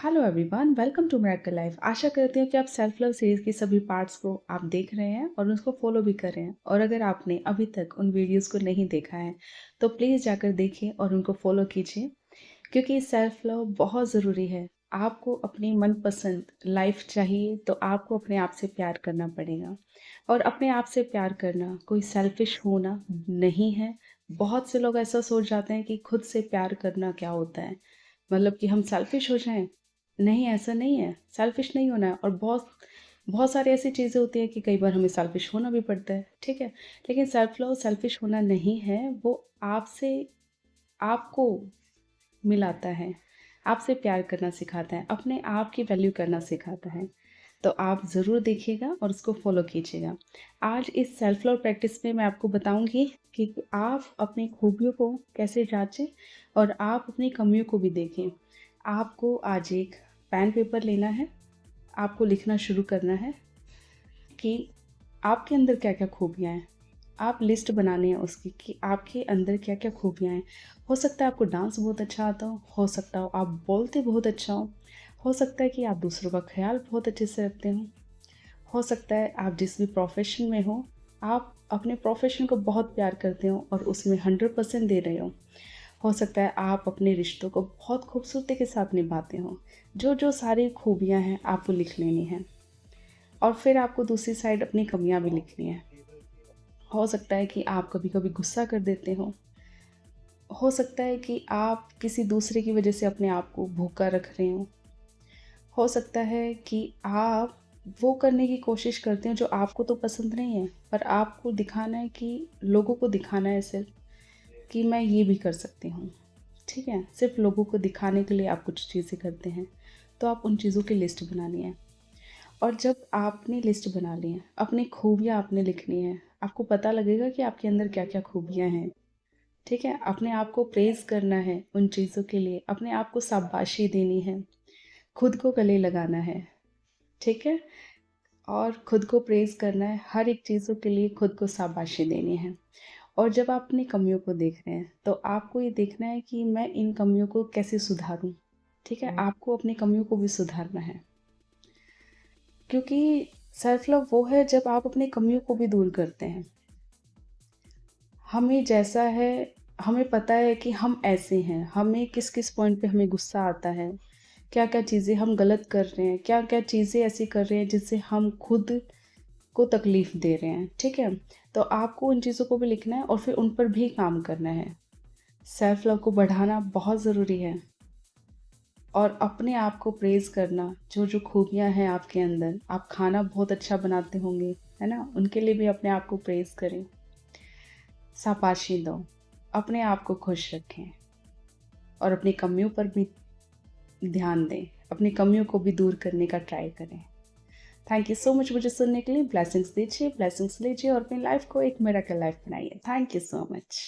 Hello everyone, welcome to Miracle Life. आशा करती हूँ कि आप सेल्फ लव सीरीज की सभी पार्ट्स को आप देख रहे हैं और उसको फॉलो भी कर रहे हैं। और अगर आपने अभी तक उन वीडियोस को नहीं देखा है तो प्लीज़ जाकर देखिए और उनको फॉलो कीजिए, क्योंकि सेल्फ लव बहुत ज़रूरी है। आपको अपनी मनपसंद लाइफ चाहिए तो आपको अपने आप से प्यार करना पड़ेगा। और अपने आप से प्यार करना कोई सेल्फिश होना नहीं है। बहुत से लोग ऐसा सोच जाते हैं कि खुद से प्यार करना क्या होता है, मतलब कि हम सेल्फिश हो जाएं। नहीं, ऐसा नहीं है, सेल्फिश नहीं होना है। और बहुत बहुत सारी ऐसी चीज़ें होती हैं कि कई बार हमें सेल्फिश होना भी पड़ता है, ठीक है। लेकिन सेल्फ लव सेल्फिश होना नहीं है, वो आपसे आपको मिलाता है, आपसे प्यार करना सिखाता है, अपने आप की वैल्यू करना सिखाता है। तो आप ज़रूर देखिएगा और उसको फॉलो कीजिएगा। आज इस सेल्फ लव प्रैक्टिस में मैं आपको बताऊंगी कि आप अपनी खूबियों को कैसे जांचें और आप अपनी कमियों को भी देखें। आपको आज एक पेन पेपर लेना है, आपको लिखना शुरू करना है कि आपके अंदर क्या क्या खूबियाँ हैं। आप लिस्ट बनानी है उसकी कि आपके अंदर क्या क्या खूबियाँ हैं। हो सकता है आपको डांस बहुत अच्छा आता हो सकता हो आप बोलते बहुत अच्छा हो सकता है कि आप दूसरों का ख्याल बहुत अच्छे से रखते हो सकता है आप जिस भी प्रोफेशन में हो, आप अपने प्रोफेशन को बहुत प्यार करते हो और उसमें 100% दे रहे हो सकता है आप अपने रिश्तों को बहुत खूबसूरती के साथ निभाते हो। जो जो सारी खूबियाँ हैं आपको लिख लेनी है और फिर आपको दूसरी साइड अपनी कमियां भी लिखनी है। हो सकता है कि आप कभी कभी गुस्सा कर देते हो सकता है कि आप किसी दूसरे की वजह से अपने आप को भूखा रख रहे हो सकता है कि आप वो करने की कोशिश करते हैं जो आपको तो पसंद नहीं है, पर आपको दिखाना है कि लोगों को दिखाना है सिर्फ कि मैं ये भी कर सकती हूँ, ठीक है। सिर्फ लोगों को दिखाने के लिए आप कुछ चीज़ें करते हैं। तो आप उन चीज़ों की लिस्ट बनानी है। और जब आपने लिस्ट बना ली है, अपनी खूबियाँ आपने लिखनी है, आपको पता लगेगा कि आपके अंदर क्या क्या खूबियाँ हैं, ठीक है। अपने आप को प्रेज़ करना है उन चीज़ों के लिए, अपने आप को शाबाशी देनी है, खुद को गले लगाना है, ठीक है। और खुद को प्रेज़ करना है, हर एक चीज़ों के लिए खुद को शाबाशी देनी है। और जब आप अपनी कमियों को देख रहे हैं तो आपको ये देखना है कि मैं इन कमियों को कैसे सुधारूँ, ठीक है। आपको अपनी कमियों को भी सुधारना है, क्योंकि सेल्फ लव वो है जब आप अपनी कमियों को भी दूर करते हैं। हमें जैसा है, हमें पता है कि हम ऐसे हैं, हमें किस किस पॉइंट पे हमें गुस्सा आता है, क्या क्या चीज़ें हम गलत कर रहे हैं, क्या क्या चीज़ें ऐसी कर रहे हैं जिससे हम खुद को तकलीफ़ दे रहे हैं, ठीक है। तो आपको उन चीज़ों को भी लिखना है और फिर उन पर भी काम करना है। सेल्फ लव को बढ़ाना बहुत ज़रूरी है। और अपने आप को प्रेज़ करना, जो जो खूबियाँ हैं आपके अंदर, आप खाना बहुत अच्छा बनाते होंगे, है ना? उनके लिए भी अपने आप को प्रेज़ करें, शाबाशी दो, अपने आप को खुश रखें और अपनी कमियों पर भी ध्यान दें, अपनी कमियों को भी दूर करने का ट्राई करें। थैंक यू सो मच मुझे सुनने के लिए। ब्लेसिंग्स दीजिए, ब्लेसिंग्स लीजिए और अपनी लाइफ़ को एक मिरेकल लाइफ़ बनाइए। Thank you so much.